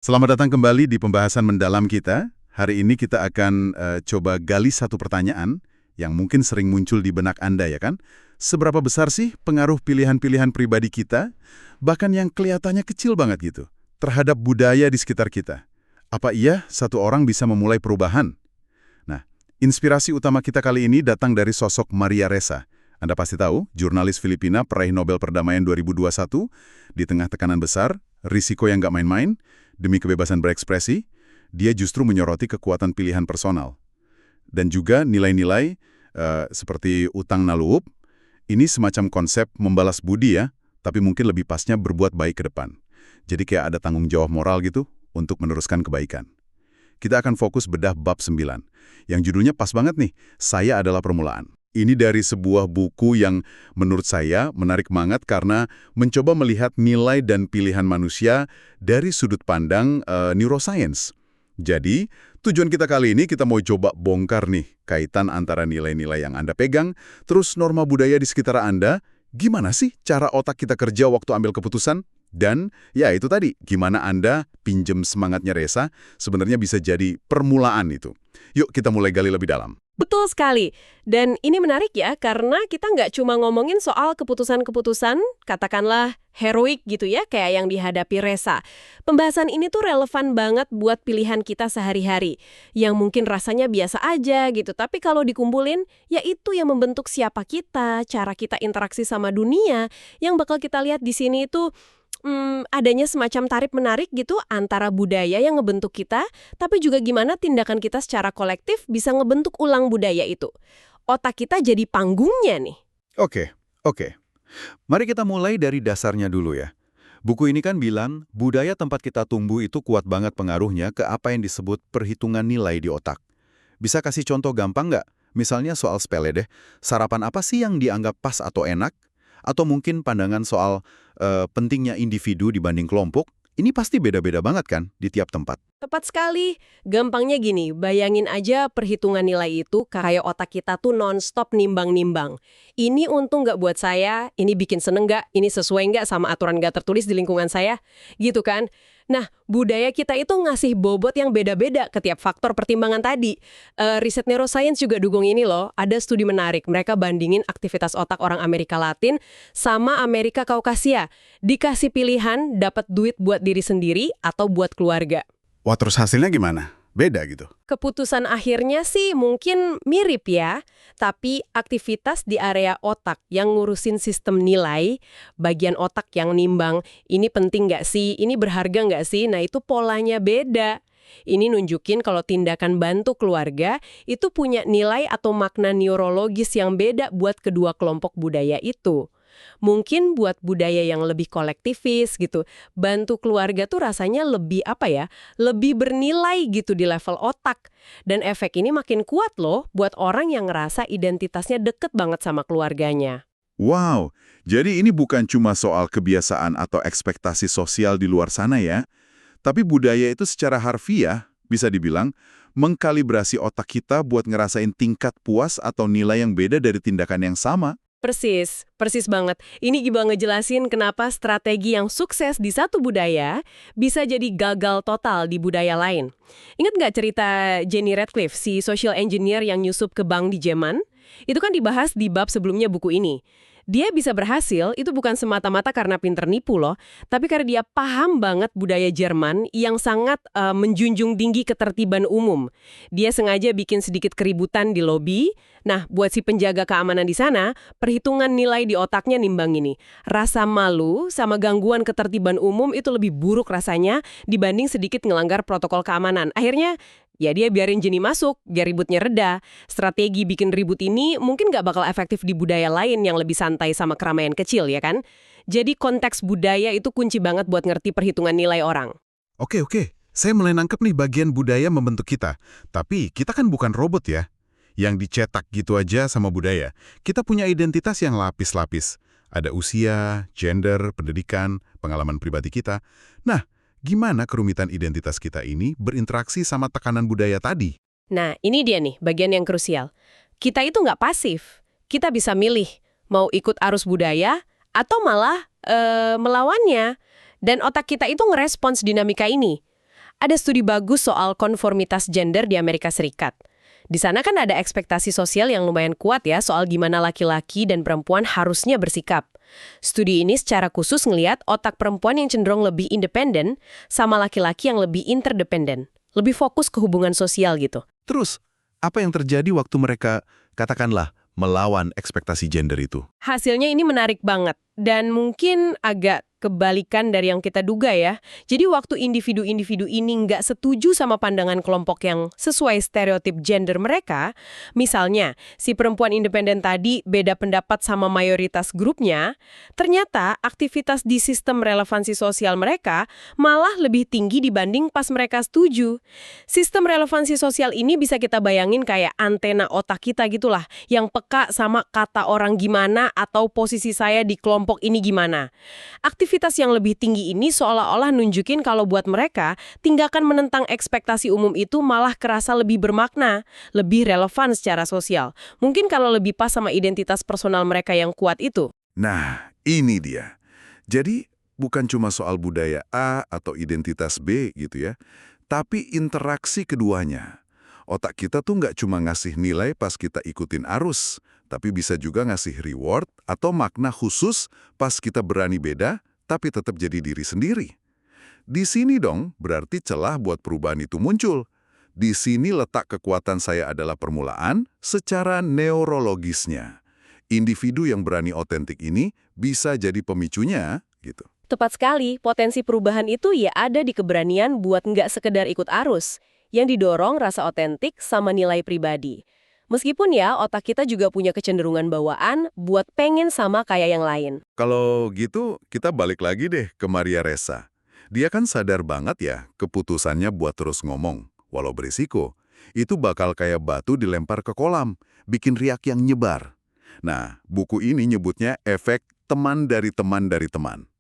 Selamat datang kembali di pembahasan mendalam kita. Hari ini kita akan coba gali satu pertanyaan yang mungkin sering muncul di benak Anda, ya kan? Seberapa besar sih pengaruh pilihan-pilihan pribadi kita, bahkan yang kelihatannya kecil banget gitu, terhadap budaya di sekitar kita? Apa iya satu orang bisa memulai perubahan? Nah, inspirasi utama kita kali ini datang dari sosok Maria Ressa. Anda pasti tahu, jurnalis Filipina peraih Nobel Perdamaian 2021, di tengah tekanan besar, risiko yang nggak main-main, demi kebebasan berekspresi, dia justru menyoroti kekuatan pilihan personal. Dan juga nilai-nilai seperti utang naluup, ini semacam konsep membalas budi ya, tapi mungkin lebih pasnya berbuat baik ke depan. Jadi kayak ada tanggung jawab moral gitu untuk meneruskan kebaikan. Kita akan fokus bedah bab 9, yang judulnya pas banget nih, Saya Adalah Permulaan. Ini dari sebuah buku yang menurut saya menarik banget karena mencoba melihat nilai dan pilihan manusia dari sudut pandang neuroscience. Jadi, tujuan kita kali ini kita mau coba bongkar nih kaitan antara nilai-nilai yang Anda pegang, terus norma budaya di sekitar Anda, gimana sih cara otak kita kerja waktu ambil keputusan? Dan ya itu tadi, gimana Anda pinjem semangatnya Ressa sebenarnya bisa jadi permulaan itu. Yuk kita mulai gali lebih dalam. Betul sekali. Dan ini menarik ya, karena kita nggak cuma ngomongin soal keputusan-keputusan, katakanlah heroik gitu ya, kayak yang dihadapi Ressa. Pembahasan ini tuh relevan banget buat pilihan kita sehari-hari, yang mungkin rasanya biasa aja gitu, tapi kalau dikumpulin, ya itu yang membentuk siapa kita, cara kita interaksi sama dunia, yang bakal kita lihat di sini itu adanya semacam tarik-menarik gitu antara budaya yang ngebentuk kita, tapi juga gimana tindakan kita secara kolektif bisa ngebentuk ulang budaya itu. Otak kita jadi panggungnya nih. Oke. Mari kita mulai dari dasarnya dulu ya. Buku ini kan bilang, budaya tempat kita tumbuh itu kuat banget pengaruhnya ke apa yang disebut perhitungan nilai di otak. Bisa kasih contoh gampang nggak? Misalnya soal sepele deh, sarapan apa sih yang dianggap pas atau enak? Atau mungkin pandangan soal pentingnya individu dibanding kelompok, ini pasti beda-beda banget kan di tiap tempat. Tepat sekali. Gampangnya gini, bayangin aja perhitungan nilai itu kayak otak kita tuh non-stop nimbang-nimbang. Ini untung nggak buat saya, ini bikin seneng nggak, ini sesuai nggak sama aturan nggak tertulis di lingkungan saya, gitu kan? Nah, budaya kita itu ngasih bobot yang beda-beda ke tiap faktor pertimbangan tadi. Riset neuroscience juga dukung ini loh, ada studi menarik. Mereka bandingin aktivitas otak orang Amerika Latin sama Amerika Kaukasia. Dikasih pilihan, dapat duit buat diri sendiri atau buat keluarga. Wah, terus hasilnya gimana? Beda gitu. Keputusan akhirnya sih mungkin mirip ya, tapi aktivitas di area otak yang ngurusin sistem nilai, bagian otak yang nimbang, ini penting nggak sih, ini berharga nggak sih, nah itu polanya beda. Ini nunjukin kalau tindakan bantu keluarga itu punya nilai atau makna neurologis yang beda buat kedua kelompok budaya itu. Mungkin buat budaya yang lebih kolektivis gitu, bantu keluarga tuh rasanya lebih lebih bernilai gitu di level otak. Dan efek ini makin kuat loh buat orang yang ngerasa identitasnya deket banget sama keluarganya. Wow, jadi ini bukan cuma soal kebiasaan atau ekspektasi sosial di luar sana ya, tapi budaya itu secara harfiah, bisa dibilang, mengkalibrasi otak kita buat ngerasain tingkat puas atau nilai yang beda dari tindakan yang sama. Persis banget. Ini juga ngejelasin kenapa strategi yang sukses di satu budaya bisa jadi gagal total di budaya lain. Ingat nggak cerita Jenny Radcliffe, si social engineer yang nyusup ke bank di Jerman? Itu kan dibahas di bab sebelumnya buku ini. Dia bisa berhasil itu bukan semata-mata karena pinter nipu loh, tapi karena dia paham banget budaya Jerman yang sangat menjunjung tinggi ketertiban umum. Dia sengaja bikin sedikit keributan di lobi. Nah, buat si penjaga keamanan di sana, perhitungan nilai di otaknya nimbang ini. Rasa malu sama gangguan ketertiban umum itu lebih buruk rasanya dibanding sedikit ngelanggar protokol keamanan. Akhirnya, ya dia biarin Jenny masuk, biar ributnya reda. Strategi bikin ribut ini mungkin nggak bakal efektif di budaya lain yang lebih santai sama keramaian kecil, ya kan? Jadi konteks budaya itu kunci banget buat ngerti perhitungan nilai orang. Oke. Saya mulai nangkep nih bagian budaya membentuk kita. Tapi kita kan bukan robot ya, yang dicetak gitu aja sama budaya. Kita punya identitas yang lapis-lapis. Ada usia, gender, pendidikan, pengalaman pribadi kita. Nah, gimana kerumitan identitas kita ini berinteraksi sama tekanan budaya tadi? Nah, ini dia nih bagian yang krusial. Kita itu nggak pasif. Kita bisa milih mau ikut arus budaya atau malah melawannya. Dan otak kita itu ngerespons dinamika ini. Ada studi bagus soal konformitas gender di Amerika Serikat. Di sana kan ada ekspektasi sosial yang lumayan kuat ya soal gimana laki-laki dan perempuan harusnya bersikap. Studi ini secara khusus ngelihat otak perempuan yang cenderung lebih independen sama laki-laki yang lebih interdependen. Lebih fokus ke hubungan sosial gitu. Terus, apa yang terjadi waktu mereka, katakanlah, melawan ekspektasi gender itu? Hasilnya ini menarik banget dan mungkin agak kebalikan dari yang kita duga ya. Jadi waktu individu-individu ini nggak setuju sama pandangan kelompok yang sesuai stereotip gender mereka, misalnya si perempuan independen tadi beda pendapat sama mayoritas grupnya, ternyata aktivitas di sistem relevansi sosial mereka malah lebih tinggi dibanding pas mereka setuju. Sistem relevansi sosial ini bisa kita bayangin kayak antena otak kita gitulah, yang peka sama kata orang gimana atau posisi saya di kelompok ini gimana. Aktivitas yang lebih tinggi ini seolah-olah nunjukin kalau buat mereka, tindakan menentang ekspektasi umum itu malah kerasa lebih bermakna, lebih relevan secara sosial. Mungkin kalau lebih pas sama identitas personal mereka yang kuat itu. Nah, ini dia. Jadi, bukan cuma soal budaya A atau identitas B gitu ya, tapi interaksi keduanya. Otak kita tuh nggak cuma ngasih nilai pas kita ikutin arus, tapi bisa juga ngasih reward atau makna khusus pas kita berani beda, tapi tetap jadi diri sendiri. Di sini dong berarti celah buat perubahan itu muncul. Di sini letak kekuatan saya adalah permulaan secara neurologisnya. Individu yang berani otentik ini bisa jadi pemicunya gitu. Tepat sekali, potensi perubahan itu ya ada di keberanian buat nggak sekedar ikut arus, yang didorong rasa otentik sama nilai pribadi. Meskipun ya, otak kita juga punya kecenderungan bawaan buat pengen sama kayak yang lain. Kalau gitu, kita balik lagi deh ke Maria Ressa. Dia kan sadar banget ya, keputusannya buat terus ngomong, walau berisiko. Itu bakal kayak batu dilempar ke kolam, bikin riak yang nyebar. Nah, buku ini nyebutnya efek teman dari teman dari teman.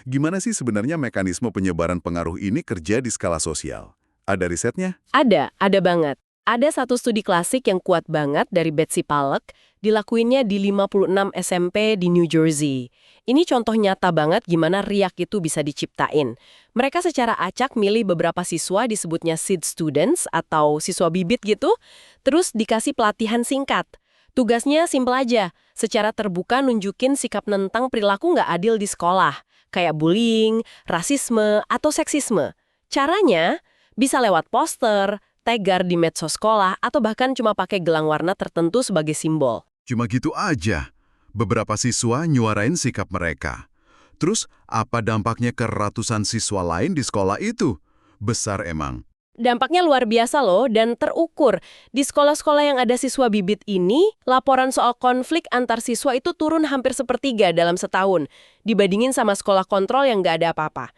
Gimana sih sebenarnya mekanisme penyebaran pengaruh ini kerja di skala sosial? Ada risetnya? Ada banget. Ada satu studi klasik yang kuat banget dari Betsy Paluck, dilakuinnya di 56 SMP di New Jersey. Ini contoh nyata banget gimana riak itu bisa diciptain. Mereka secara acak milih beberapa siswa disebutnya seed students atau siswa bibit gitu, terus dikasih pelatihan singkat. Tugasnya simpel aja, secara terbuka nunjukin sikap nentang perilaku nggak adil di sekolah, kayak bullying, rasisme, atau seksisme. Caranya bisa lewat poster, tagar di medsos sekolah, atau bahkan cuma pakai gelang warna tertentu sebagai simbol. Cuma gitu aja. Beberapa siswa nyuarain sikap mereka. Terus, apa dampaknya ke ratusan siswa lain di sekolah itu? Besar emang. Dampaknya luar biasa loh dan terukur. Di sekolah-sekolah yang ada siswa bibit ini, laporan soal konflik antar siswa itu turun hampir sepertiga dalam setahun, dibandingin sama sekolah kontrol yang nggak ada apa-apa.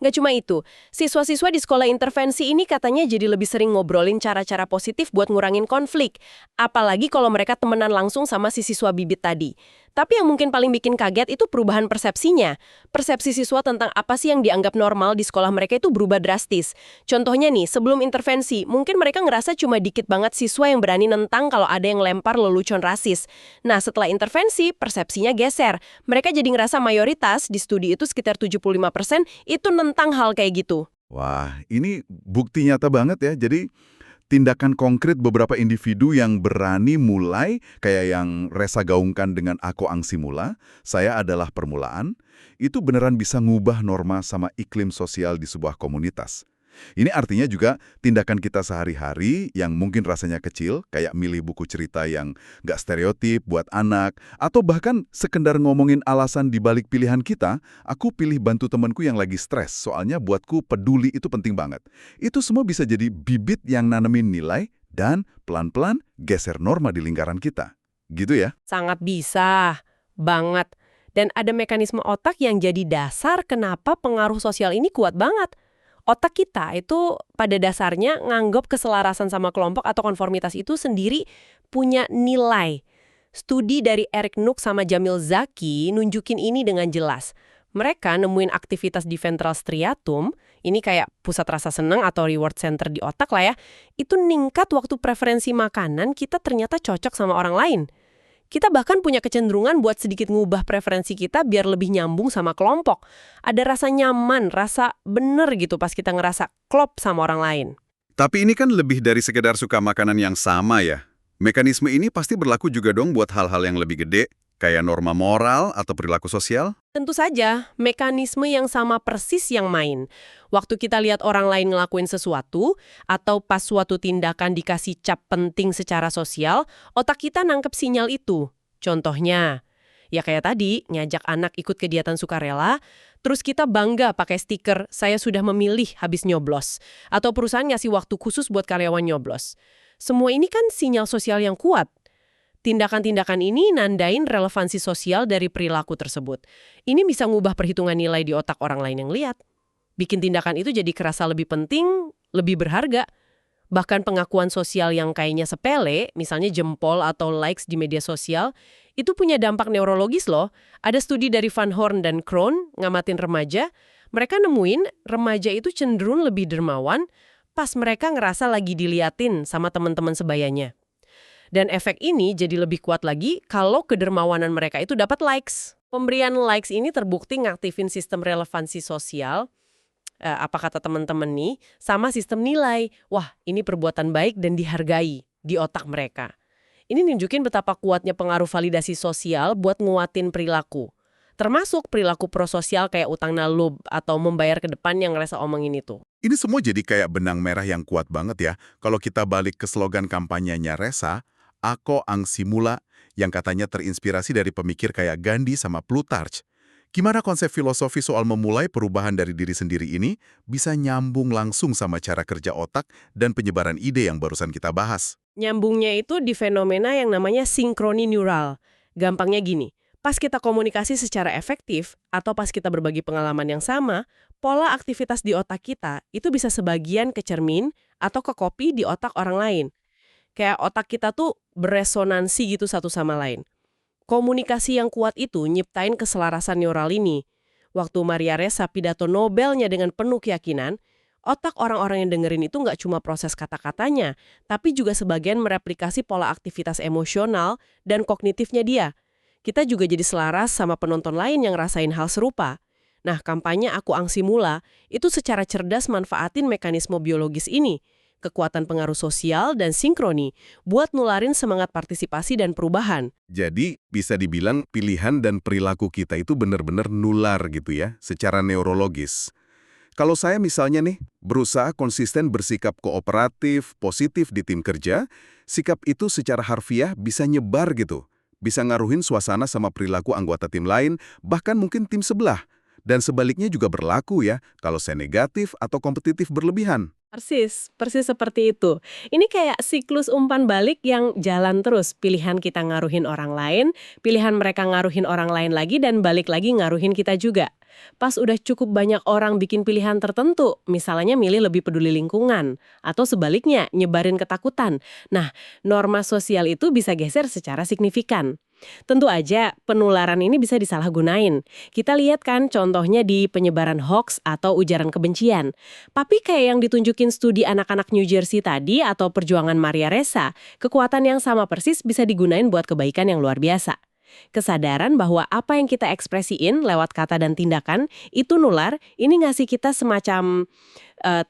Nggak cuma itu, siswa-siswa di sekolah intervensi ini katanya jadi lebih sering ngobrolin cara-cara positif buat ngurangin konflik. Apalagi kalau mereka temenan langsung sama si siswa bibit tadi. Tapi yang mungkin paling bikin kaget itu perubahan persepsinya. Persepsi siswa tentang apa sih yang dianggap normal di sekolah mereka itu berubah drastis. Contohnya nih, sebelum intervensi, mungkin mereka ngerasa cuma dikit banget siswa yang berani nentang kalau ada yang lempar lelucon rasis. Nah, setelah intervensi, persepsinya geser. Mereka jadi ngerasa mayoritas, di studi itu sekitar 75%, itu nentang hal kayak gitu. Wah, ini bukti nyata banget ya. Jadi, tindakan konkret beberapa individu yang berani mulai, kayak yang Ressa gaungkan dengan Ako Angsimula, saya adalah permulaan, itu beneran bisa ngubah norma sama iklim sosial di sebuah komunitas. Ini artinya juga tindakan kita sehari-hari yang mungkin rasanya kecil, kayak milih buku cerita yang nggak stereotip buat anak, atau bahkan sekedar ngomongin alasan di balik pilihan kita, aku pilih bantu temanku yang lagi stres, soalnya buatku peduli itu penting banget. Itu semua bisa jadi bibit yang nanemin nilai dan pelan-pelan geser norma di lingkaran kita. Gitu ya? Sangat bisa, banget. Dan ada mekanisme otak yang jadi dasar kenapa pengaruh sosial ini kuat banget. Otak kita itu pada dasarnya nganggap keselarasan sama kelompok atau konformitas itu sendiri punya nilai. Studi dari Eric Nook sama Jamil Zaki nunjukin ini dengan jelas. Mereka nemuin aktivitas di ventral striatum, ini kayak pusat rasa senang atau reward center di otak lah ya, itu ningkat waktu preferensi makanan kita ternyata cocok sama orang lain. Kita bahkan punya kecenderungan buat sedikit ngubah preferensi kita biar lebih nyambung sama kelompok. Ada rasa nyaman, rasa bener gitu pas kita ngerasa klop sama orang lain. Tapi ini kan lebih dari sekedar suka makanan yang sama ya. Mekanisme ini pasti berlaku juga dong buat hal-hal yang lebih gede, kayak norma moral atau perilaku sosial. Tentu saja, mekanisme yang sama persis yang main. Waktu kita lihat orang lain ngelakuin sesuatu, atau pas suatu tindakan dikasih cap penting secara sosial, otak kita nangkep sinyal itu. Contohnya, ya kayak tadi, ngajak anak ikut kegiatan sukarela, terus kita bangga pakai stiker, saya sudah memilih habis nyoblos. Atau perusahaan ngasih waktu khusus buat karyawan nyoblos. Semua ini kan sinyal sosial yang kuat. Tindakan-tindakan ini nandain relevansi sosial dari perilaku tersebut. Ini bisa ngubah perhitungan nilai di otak orang lain yang lihat. Bikin tindakan itu jadi kerasa lebih penting, lebih berharga. Bahkan pengakuan sosial yang kayaknya sepele, misalnya jempol atau likes di media sosial, itu punya dampak neurologis loh. Ada studi dari Van Horn dan Krohn ngamatin remaja. Mereka nemuin remaja itu cenderung lebih dermawan pas mereka ngerasa lagi diliatin sama teman-teman sebayanya. Dan efek ini jadi lebih kuat lagi kalau kedermawanan mereka itu dapat likes. Pemberian likes ini terbukti ngaktifin sistem relevansi sosial, apa kata teman-teman nih, sama sistem nilai. Wah, ini perbuatan baik dan dihargai di otak mereka. Ini nunjukin betapa kuatnya pengaruh validasi sosial buat nguatin perilaku. Termasuk perilaku prososial kayak utang nalub atau membayar ke depan yang ngerasa omongin itu. Ini semua jadi kayak benang merah yang kuat banget ya. Kalau kita balik ke slogan kampanyenya Resa, Ako Ang Simula, yang katanya terinspirasi dari pemikir kayak Gandhi sama Plutarch. Gimana konsep filosofi soal memulai perubahan dari diri sendiri ini bisa nyambung langsung sama cara kerja otak dan penyebaran ide yang barusan kita bahas? Nyambungnya itu di fenomena yang namanya sinkroni neural. Gampangnya gini, pas kita komunikasi secara efektif atau pas kita berbagi pengalaman yang sama, pola aktivitas di otak kita itu bisa sebagian ke cermin atau ke kopi di otak orang lain. Kayak otak kita tuh beresonansi gitu satu sama lain. Komunikasi yang kuat itu nyiptain keselarasan neural ini. Waktu Maria Ressa pidato Nobelnya dengan penuh keyakinan, otak orang-orang yang dengerin itu nggak cuma proses kata-katanya, tapi juga sebagian mereplikasi pola aktivitas emosional dan kognitifnya dia. Kita juga jadi selaras sama penonton lain yang rasain hal serupa. Nah, kampanye Aku Ang Simula itu secara cerdas manfaatin mekanisme biologis ini, kekuatan pengaruh sosial dan sinkroni, buat nularin semangat partisipasi dan perubahan. Jadi, bisa dibilang pilihan dan perilaku kita itu benar-benar nular gitu ya, secara neurologis. Kalau saya misalnya nih, berusaha konsisten bersikap kooperatif, positif di tim kerja, sikap itu secara harfiah bisa nyebar gitu. Bisa ngaruhin suasana sama perilaku anggota tim lain, bahkan mungkin tim sebelah. Dan sebaliknya juga berlaku ya, kalau saya negatif atau kompetitif berlebihan. Persis seperti itu. Ini kayak siklus umpan balik yang jalan terus. Pilihan kita ngaruhin orang lain, pilihan mereka ngaruhin orang lain lagi, dan balik lagi ngaruhin kita juga. Pas udah cukup banyak orang bikin pilihan tertentu, misalnya milih lebih peduli lingkungan, atau sebaliknya nyebarin ketakutan. Nah, norma sosial itu bisa geser secara signifikan. Tentu aja penularan ini bisa disalahgunain. Kita lihat kan contohnya di penyebaran hoax atau ujaran kebencian. Tapi kayak yang ditunjukin studi anak-anak New Jersey tadi atau perjuangan Maria Ressa, kekuatan yang sama persis bisa digunain buat kebaikan yang luar biasa. Kesadaran bahwa apa yang kita ekspresiin lewat kata dan tindakan itu nular, ini ngasih kita semacam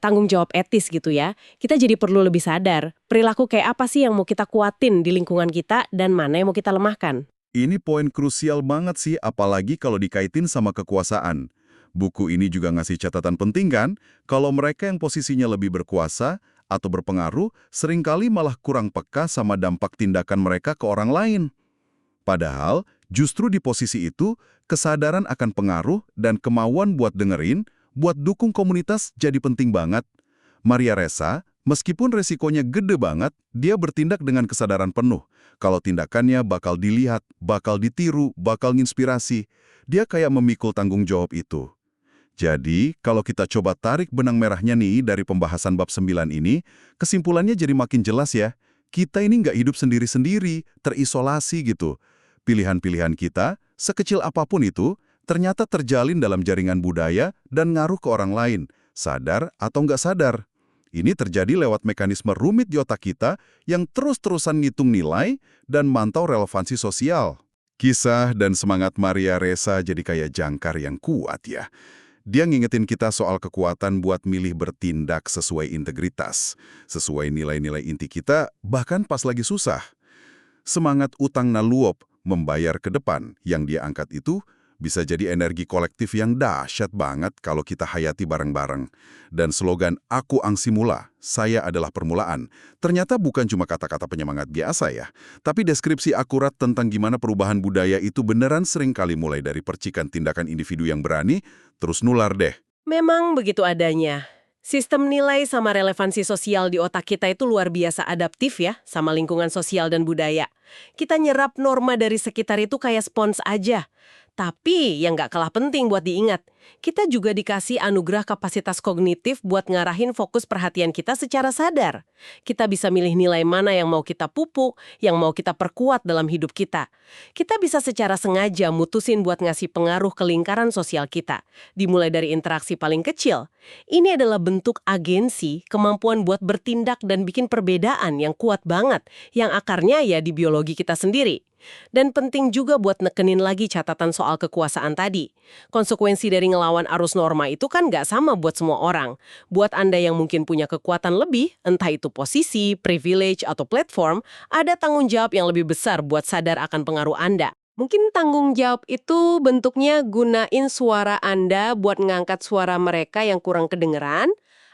tanggung jawab etis gitu ya. Kita jadi perlu lebih sadar, perilaku kayak apa sih yang mau kita kuatin di lingkungan kita dan mana yang mau kita lemahkan. Ini poin krusial banget sih, apalagi kalau dikaitin sama kekuasaan. Buku ini juga ngasih catatan penting kan, kalau mereka yang posisinya lebih berkuasa atau berpengaruh, seringkali malah kurang peka sama dampak tindakan mereka ke orang lain. Padahal, justru di posisi itu, kesadaran akan pengaruh dan kemauan buat dengerin, buat dukung komunitas jadi penting banget. Maria Ressa, meskipun resikonya gede banget, dia bertindak dengan kesadaran penuh. Kalau tindakannya bakal dilihat, bakal ditiru, bakal nginspirasi, dia kayak memikul tanggung jawab itu. Jadi, kalau kita coba tarik benang merahnya nih dari pembahasan bab 9 ini, kesimpulannya jadi makin jelas ya. Kita ini nggak hidup sendiri-sendiri, terisolasi gitu. Pilihan-pilihan kita, sekecil apapun itu, ternyata terjalin dalam jaringan budaya dan ngaruh ke orang lain, sadar atau nggak sadar. Ini terjadi lewat mekanisme rumit di otak kita yang terus-terusan ngitung nilai dan mantau relevansi sosial. Kisah dan semangat Maria Ressa jadi kayak jangkar yang kuat ya. Dia ngingetin kita soal kekuatan buat milih bertindak sesuai integritas, sesuai nilai-nilai inti kita, bahkan pas lagi susah. Semangat utang naluop, membayar ke depan, yang dia angkat itu bisa jadi energi kolektif yang dahsyat banget kalau kita hayati bareng-bareng. Dan slogan Aku Angsimula, saya adalah permulaan, ternyata bukan cuma kata-kata penyemangat biasa ya, tapi deskripsi akurat tentang gimana perubahan budaya itu beneran sering kali mulai dari percikan tindakan individu yang berani, terus nular deh. Memang begitu adanya. Sistem nilai sama relevansi sosial di otak kita itu luar biasa adaptif ya, sama lingkungan sosial dan budaya. Kita nyerap norma dari sekitar itu kayak spons aja. Tapi yang nggak kalah penting buat diingat, kita juga dikasih anugerah kapasitas kognitif buat ngarahin fokus perhatian kita secara sadar. Kita bisa milih nilai mana yang mau kita pupuk, yang mau kita perkuat dalam hidup kita. Kita bisa secara sengaja mutusin buat ngasih pengaruh ke lingkaran sosial kita, dimulai dari interaksi paling kecil. Ini adalah bentuk agensi, kemampuan buat bertindak dan bikin perbedaan yang kuat banget, yang akarnya ya di biologi kita sendiri. Dan penting juga buat nekenin lagi catatan soal kekuasaan tadi. Konsekuensi dari ngelawan arus norma itu kan nggak sama buat semua orang. Buat Anda yang mungkin punya kekuatan lebih, entah itu posisi, privilege, atau platform, ada tanggung jawab yang lebih besar buat sadar akan pengaruh Anda. Mungkin tanggung jawab itu bentuknya gunain suara Anda buat ngangkat suara mereka yang kurang kedengeran,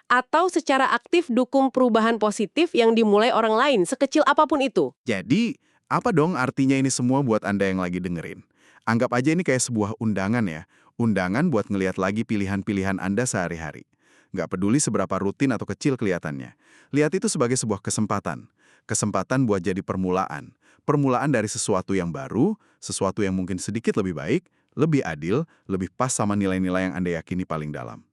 atau secara aktif dukung perubahan positif yang dimulai orang lain, sekecil apapun itu. Jadi, apa dong artinya ini semua buat Anda yang lagi dengerin? Anggap aja ini kayak sebuah undangan ya. Undangan buat ngelihat lagi pilihan-pilihan Anda sehari-hari. Nggak peduli seberapa rutin atau kecil kelihatannya. Lihat itu sebagai sebuah kesempatan. Kesempatan buat jadi permulaan. Permulaan dari sesuatu yang baru, sesuatu yang mungkin sedikit lebih baik, lebih adil, lebih pas sama nilai-nilai yang Anda yakini paling dalam.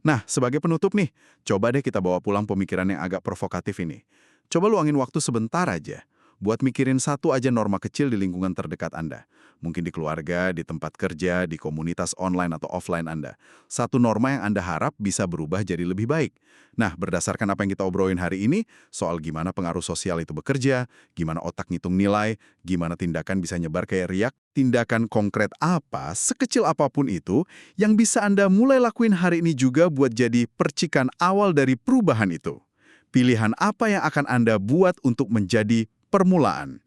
Nah, sebagai penutup nih, coba deh kita bawa pulang pemikiran yang agak provokatif ini. Coba luangin waktu sebentar aja buat mikirin satu aja norma kecil di lingkungan terdekat Anda. Mungkin di keluarga, di tempat kerja, di komunitas online atau offline Anda. Satu norma yang Anda harap bisa berubah jadi lebih baik. Nah, berdasarkan apa yang kita obrolin hari ini, soal gimana pengaruh sosial itu bekerja, gimana otak ngitung nilai, gimana tindakan bisa nyebar kayak riak, tindakan konkret apa, sekecil apapun itu, yang bisa Anda mulai lakuin hari ini juga buat jadi percikan awal dari perubahan itu. Pilihan apa yang akan Anda buat untuk menjadi permulaan.